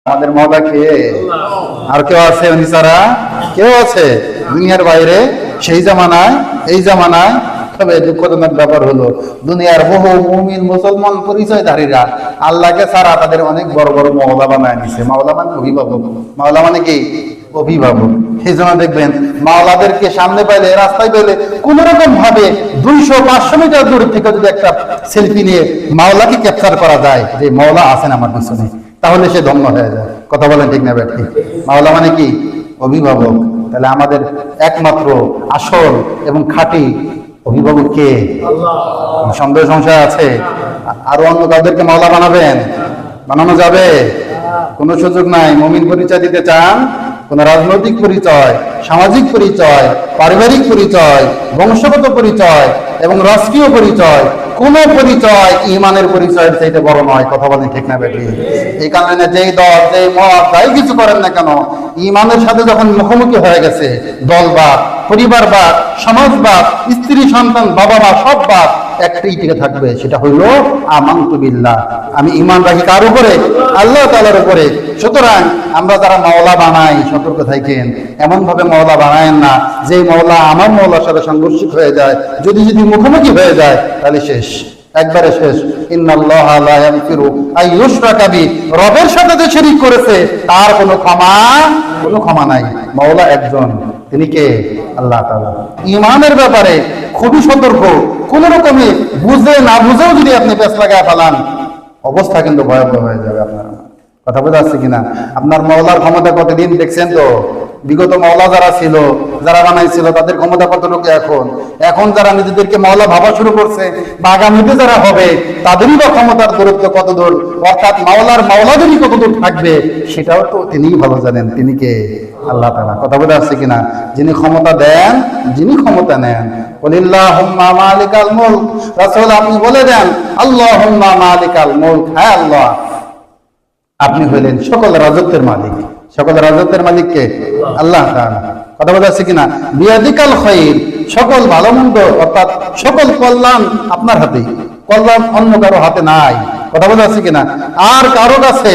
আমাদের মওলা কে? আর কেউ আছে উনি ছাড়া? কেউ আছে দুনিয়ার বাইরে? সেই জামানায় এই জামানায়? তবে দুঃখজনক ব্যাপার হলো দুনিয়ার বহু মুমিন মুসলমান পরিচয়ধারীরা আল্লাহকে ছাড়া তাদের অনেক বড় বড় মওলা বানায় নিছে। মাওলা মানে অভিভাবক। মাওলা মানে কি? অভিভাবক। সেই জন্য দেখবেন মাওলাদেরকে সামনে পাইলে, রাস্তায় পেলে কোন রকম ভাবে 200-500 মিটার দূর থেকে যদি একটা সেলফি নিয়ে মাওলাকে ক্যাপচার করা যায় যে মাওলা আছেন আমার পিছনে, তাহলে সে ধন্য হয়ে যায়। কথা বলেন ঠিক না ব্যাটি? মাওলা মানে কি? অভিভাবক। তাহলে আমাদের একমাত্র আসল এবং খাঁটি অভিভাবক কে? সন্দেহ সংশয় আছে? আরো অন্য কাউদেরকে মাওলা বানাবেন? বানানো যাবে? কোনো সুযোগ নাই। মুমিন পরিচয় দিতে চান, কোন রাজনৈতিক পরিচয়, সামাজিক পরিচয়, পারিবারিক পরিচয়, বংশগত পরিচয় এবং রাষ্ট্রীয় পরিচয়, কোন পরিচয় ইমানের পরিচয়ের চাইতে বড় নয়। কথা বলেন ঠিক না বেটি? এই কারণে যেই দল, যেই মত, যাই কিছু করেন না কেন, ইমানের সাথে যখন মুখোমুখি হয়ে গেছে, দলবাদ, পরিবারবাদ, সমাজবাদ, স্ত্রী সন্তান, বাবা মা সব বাদ, একটাই টিকে থাকবে, সেটা হইল আমানতু বিল্লাহ। আমি ঈমান রাখি কার উপরে? আল্লাহ তাআলার উপরে। সুতরাং আমরা যারা মাওলা বানাই, সতর্ক থাকেন, এমন ভাবে মাওলা বানায়েন না যে মাওলা আমার মাওলার সাথে সাংঘর্ষিক হয়ে যায়। যদি মুখোমুখি হয়ে যায় তাহলে শেষ, একবারে শেষ। ইন্নাল্লাহা লা ইয়াগফিরু আন ইউশরাকা বিহি, রবের সাথে যে শিরক করেছে তার কোনো ক্ষমা নাই। মাওলা একজন, তিনি কে? আল্লাহ তাআলা। ঈমানের ব্যাপারে খুবই সতর্ক। কোন রকমে বুঝে না বুঝেও যদি আপনি পেছ লাগায় ফেলান, অবস্থা কিন্তু ভয়াবহ হয়ে যাবে। আপনার কথা বোঝা যাচ্ছে কিনা? আপনার মাওলার ক্ষমতা কতদিন দেখছেন তো? বিগত মাওলা যারা ছিল, যারা বানাইছিল, তাদের ক্ষমতা কতটুকু এখন যারা নিজেদেরকে মাওলা ভাবা শুরু করছে বা আগামীতে যারা হবে, তাদেরই বা ক্ষমতার দূরত্ব কত দূর, অর্থাৎ মাওলাদেরই কত দূর থাকবে, সেটাও তো তিনিই ভালো জানেন। তিনি কে? আল্লাহ তাআলা। কথা বোঝা যাচ্ছে কিনা? যিনি ক্ষমতা দেন, যিনি ক্ষমতা নেন। কুলিল্লাহুম্মা মালিকাল মুলক, রাসূল আপনি বলে দেন আল্লাহুম্মা মালিকাল মুলক, হ্যাঁ আল্লাহ, আপনি হইলেন সকল রাজত্বের মালিক। সকল রাজত্বের মালিক কে? আল্লাহ তাআলা। কথা বোঝা যাচ্ছে কিনা? বিয়াদিকাল খায়র, সকল ভালো মন্দ অর্থাৎ সকল কল্যাণ আপনার হাতেই, কল্যাণ অন্য কারো হাতে নাই। কথা বোঝা যাচ্ছে কিনা? আর কারো কাছে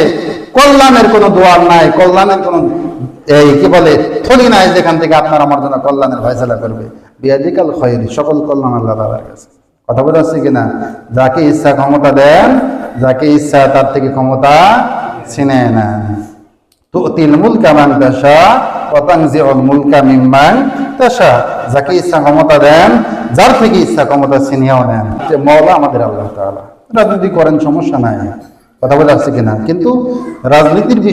কল্যাণের কোনো দোয়ার নাই, কল্যাণের কোনো কি বলে থলি নাই যেখান থেকে আপনার আমার জন্য কল্যাণের ফয়সালা করবে। বিয়াদিকাল খায়র, সকল কল্যাণ আল্লাহ তাআলার কাছে। কথা বোঝা যাচ্ছে কিনা? যাকে ইচ্ছা ক্ষমতা দেন, যাকে ইচ্ছা তার থেকে ক্ষমতা ছিনে নেন। তুতিল মুলকা মান তাশা ওয়া তানজিউল মুলকা মিম্মান তাশা, যাকে ইচ্ছা ক্ষমতা দেন, যার থেকে ইচ্ছা ক্ষমতা ছিনিয়েও নেন। যে মাওলা আমাদের আল্লাহ তাআলা। রাজনীতি করেন, সমস্যা নাই। কথা বোঝা যাচ্ছে কিনা? কিন্তু রাজনীতির বিষয়